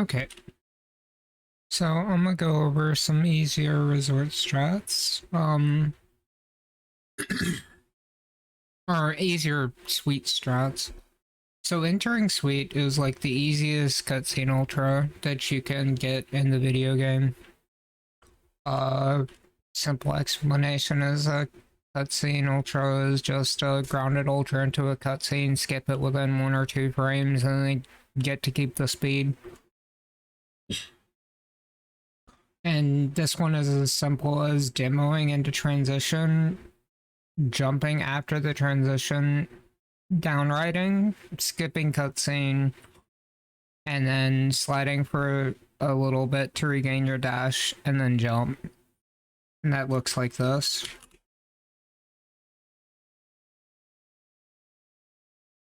Okay, so I'm gonna go over some easier resort strats. Or easier suite strats. So entering suite is like the easiest cutscene ultra that you can get in the video game. Uh, Simple explanation is a cutscene ultra is just a grounded ultra into a cutscene, skip it within 1 or 2 frames, and then get to keep the speed. And this one is as simple as demoing into transition, jumping after the transition, downriding, skipping cutscene, and then sliding for a little bit to regain your dash, and then jump. And that looks like this.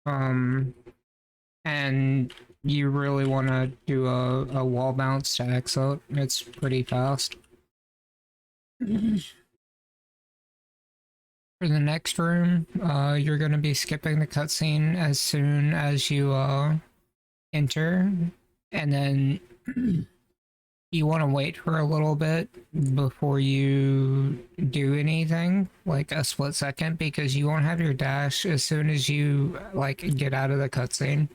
And you really want to do a wall bounce to exit. It's pretty fast. For the next room, you're going to be skipping the cutscene as soon as you enter, and then you want to wait for a little bit before you do anything, like a split second, because you won't have your dash as soon as you like get out of the cutscene.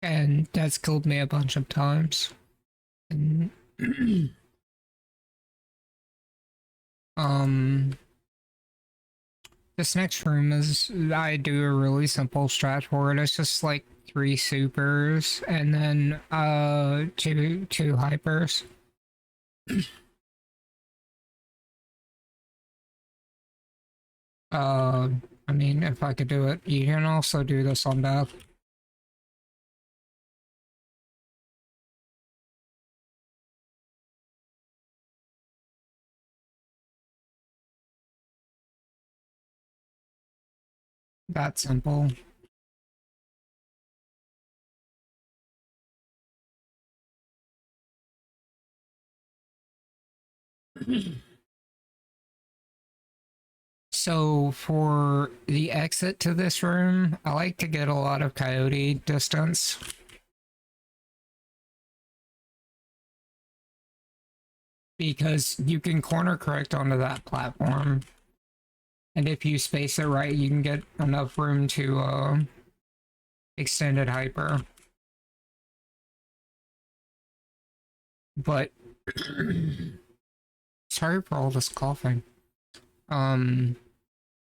And that's killed me a bunch of times. And this next room is, I do a really simple strat for it. It's just like 3 supers and then two hypers. I mean, if I could do it, you can also do this on death. That simple. So for the exit to this room, I like to get a lot of coyote distance. Because you can corner correct onto that platform. And if you space it right, you can get enough room to extended hyper. But sorry for all this coughing.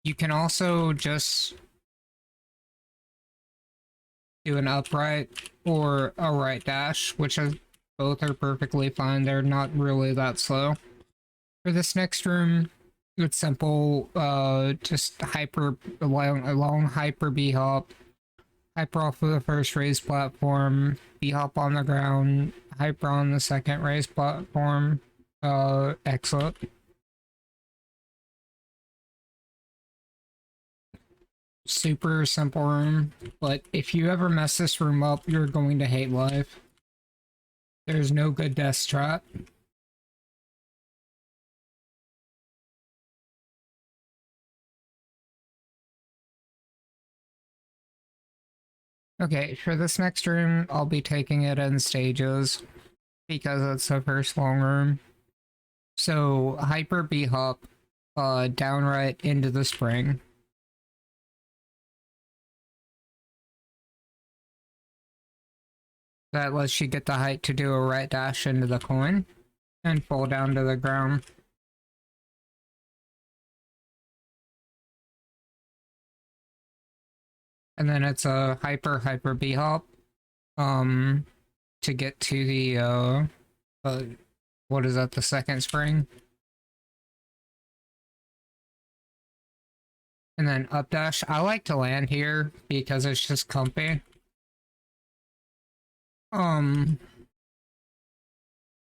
You can also just do an upright or a right dash, which is both are perfectly fine. They're not really that slow. For this next room, it's simple. Just hyper along hyper B hop, hyper off of the first raised platform, B hop on the ground, hyper on the second raised platform, exit. Super simple room, but if you ever mess this room up, you're going to hate life. There's no good death strat. Okay, for this next room, I'll be taking it in stages because it's the first long room. So hyper B hop, down right into the spring. That lets you get the height to do a right dash into the coin and fall down to the ground. And then it's a hyper B hop, to get to the what is that, the second spring? And then up dash. I like to land here because it's just comfy. And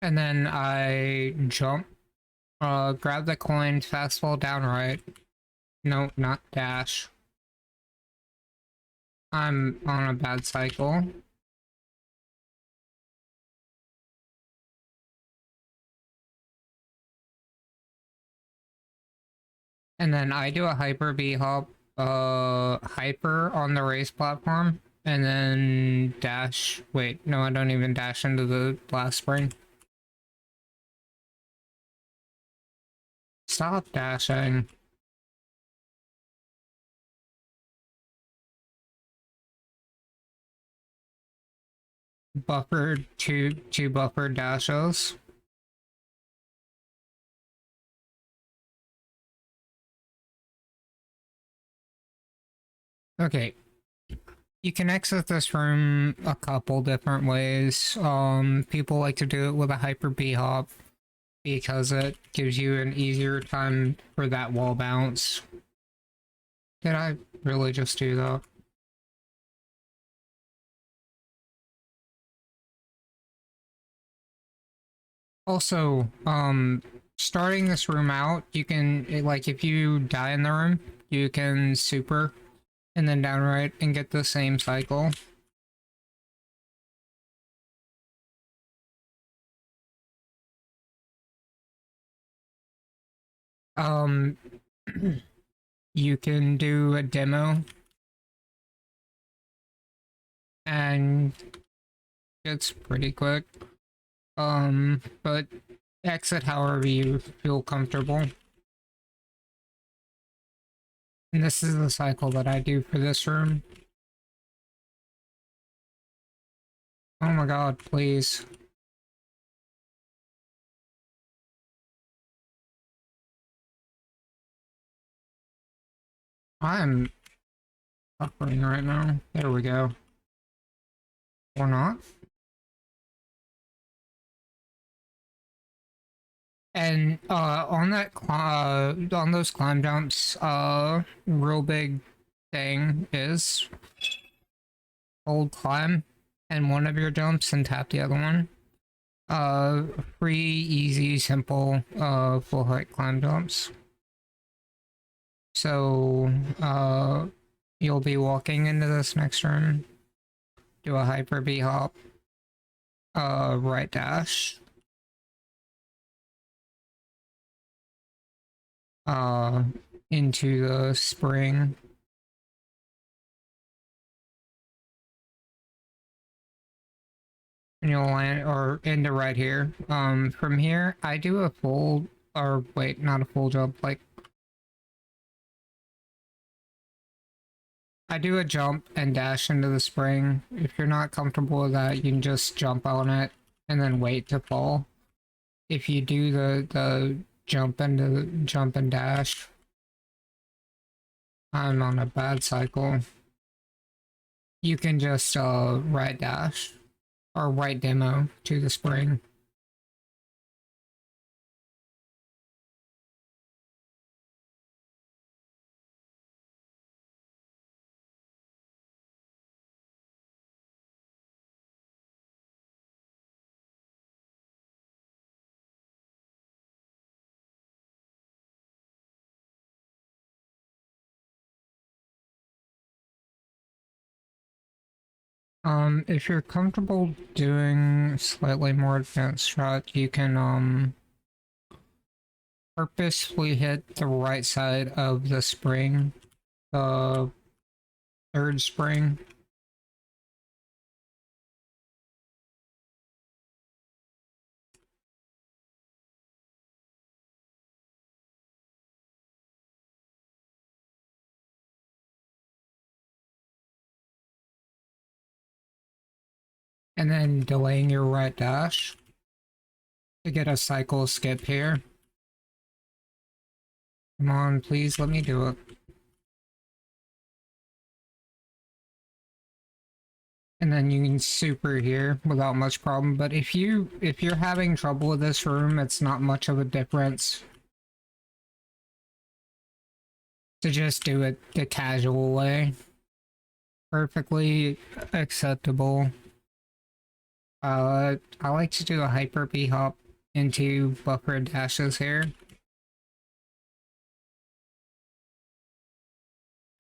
then I jump, grab the coin, fast fall down right. No, not dash. I'm on a bad cycle. And then I do a hyper B hop, hyper on the race platform, and then dash. Wait, no, I don't even dash into the blast spring. Stop dashing. Buffer two buffer dashes. Okay. You can exit this room a couple different ways. People like to do it with a hyper B hop because it gives you an easier time for that wall bounce. Did I really just do that? Also, starting this room out, you can, like, if you die in the room, you can super and then downright and get the same cycle. Um, you can do a demo and it's pretty quick. But exit however you feel comfortable. And this is the cycle that I do for this room. Oh my god, please. I'm suffering right now. There we go. Or not. And on that on those climb jumps, real big thing is hold climb and one of your jumps and tap the other one. Free, easy, simple, full height climb jumps. So, you'll be walking into this next room, do a hyper B hop, right dash, into the spring. And you'll land, or into right here. From here, I do a full, or wait, not a full jump, like, I do a jump and dash into the spring. If you're not comfortable with that, you can just jump on it and then wait to fall. If you do the jump and dash, I'm on a bad cycle. You can just right dash or right demo to the spring. If you're comfortable doing slightly more advanced strat, you can purposefully hit the right side of the spring, the third spring. And then delaying your right dash to get a cycle skip here. Come on, please let me do it. And then you can super here without much problem. But if you're having trouble with this room, it's not much of a difference to just do it the casual way. Perfectly acceptable. I like to do a hyper B hop into buffer dashes here.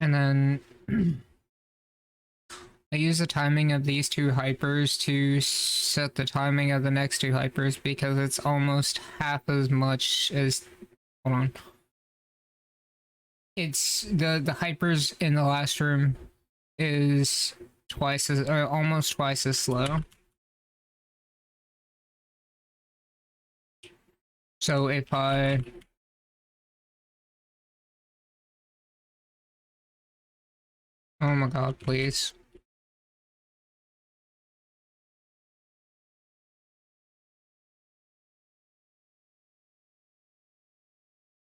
And then I use the timing of these two hypers to set the timing of the next two hypers because it's almost half as much as, hold on. It's the hypers in the last room is twice as almost twice as slow. So if I oh my god, please.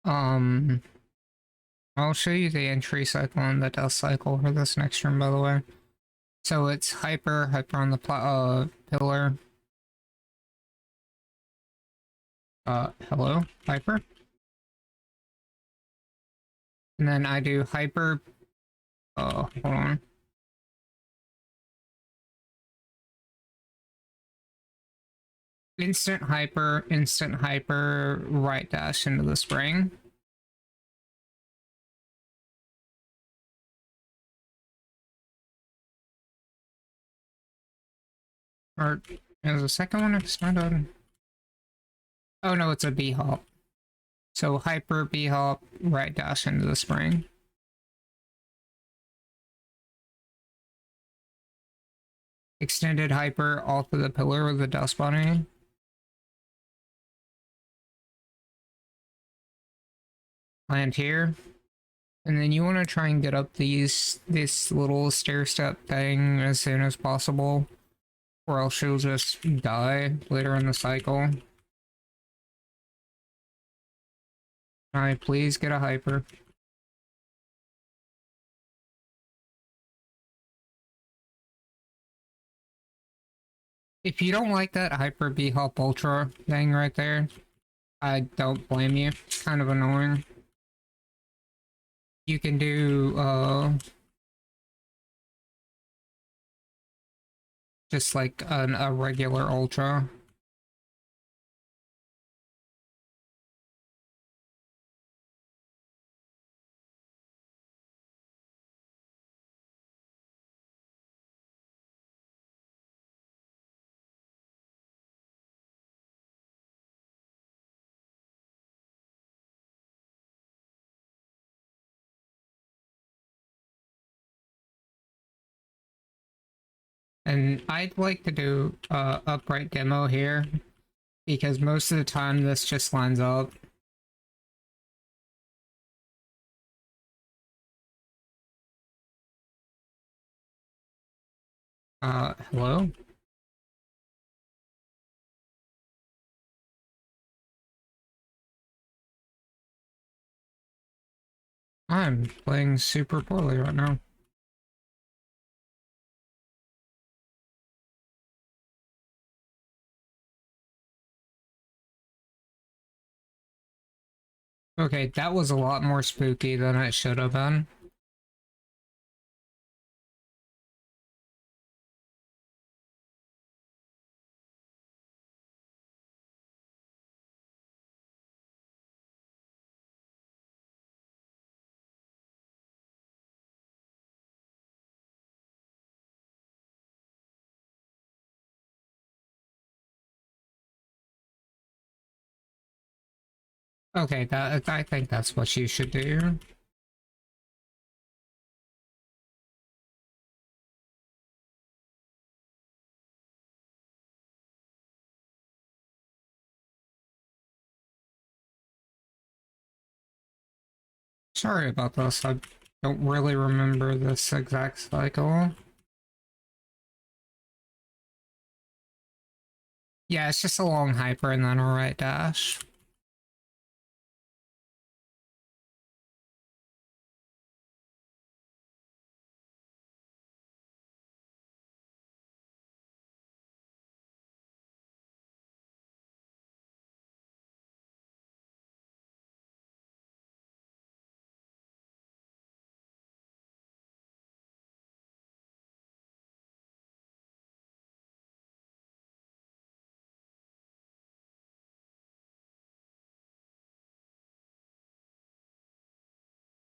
Um I'll show you the entry cycle and the death cycle for this next room, by the way. So it's hyper on the pillar. Hello, hyper. And then I do hyper. Hold on. Instant hyper, right dash into the spring. Or is the second one extended? Oh no, it's a B hop. So hyper B hop, right dash into the spring. Extended hyper off of the pillar with the dust bunny. Land here. And then you want to try and get up this little stair step thing as soon as possible, or else she'll just die later in the cycle. Alright, please get a hyper. If you don't like that hyper B hop ultra thing right there, I don't blame you. It's kind of annoying. You can do just like a regular ultra. And I'd like to do upright demo here, because most of the time this just lines up. Hello? I'm playing super poorly right now. Okay, that was a lot more spooky than it should have been. Okay, that I think that's what you should do. Sorry about this, I don't really remember this exact cycle. Yeah, it's just a long hyper and then a right dash.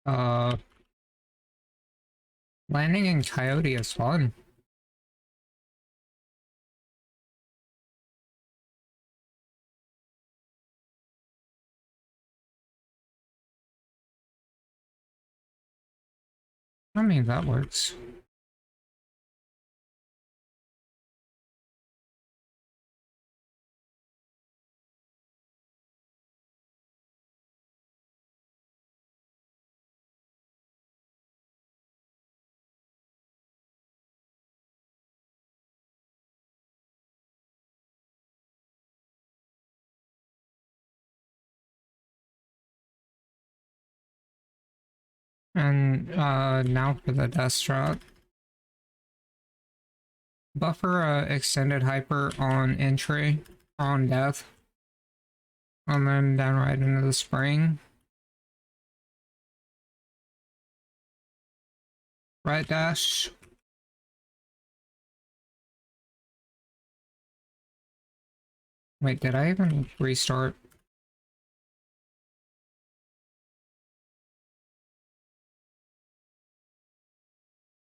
Uh, Landing in Coyote is fun. mean, that works. And now for the death strat. Buffer extended hyper on entry, on death, and then down right into the spring. Right dash. Wait, did I even restart?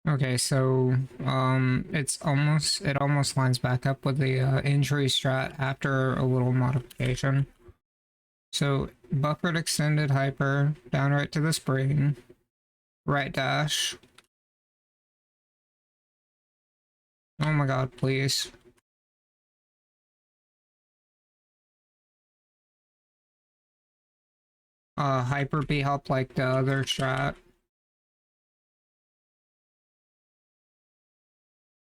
Okay, so it almost lines back up with the injury strat after a little modification. So buffered extended hyper, down right to the spring, right dash. Oh my god, please. Hyper B help like the other strat.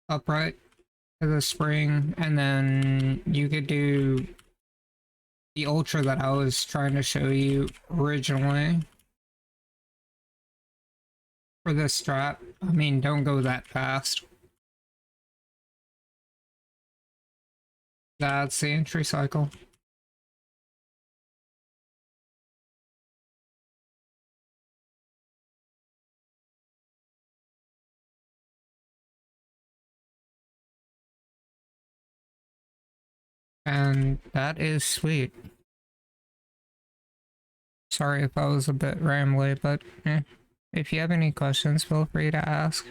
Upright to the spring, and then you could do the ultra that I was trying to show you originally for this strat. I mean, don't go that fast. That's the entry cycle. And that is sweet. Sorry if I was a bit rambly, but if you have any questions, feel free to ask.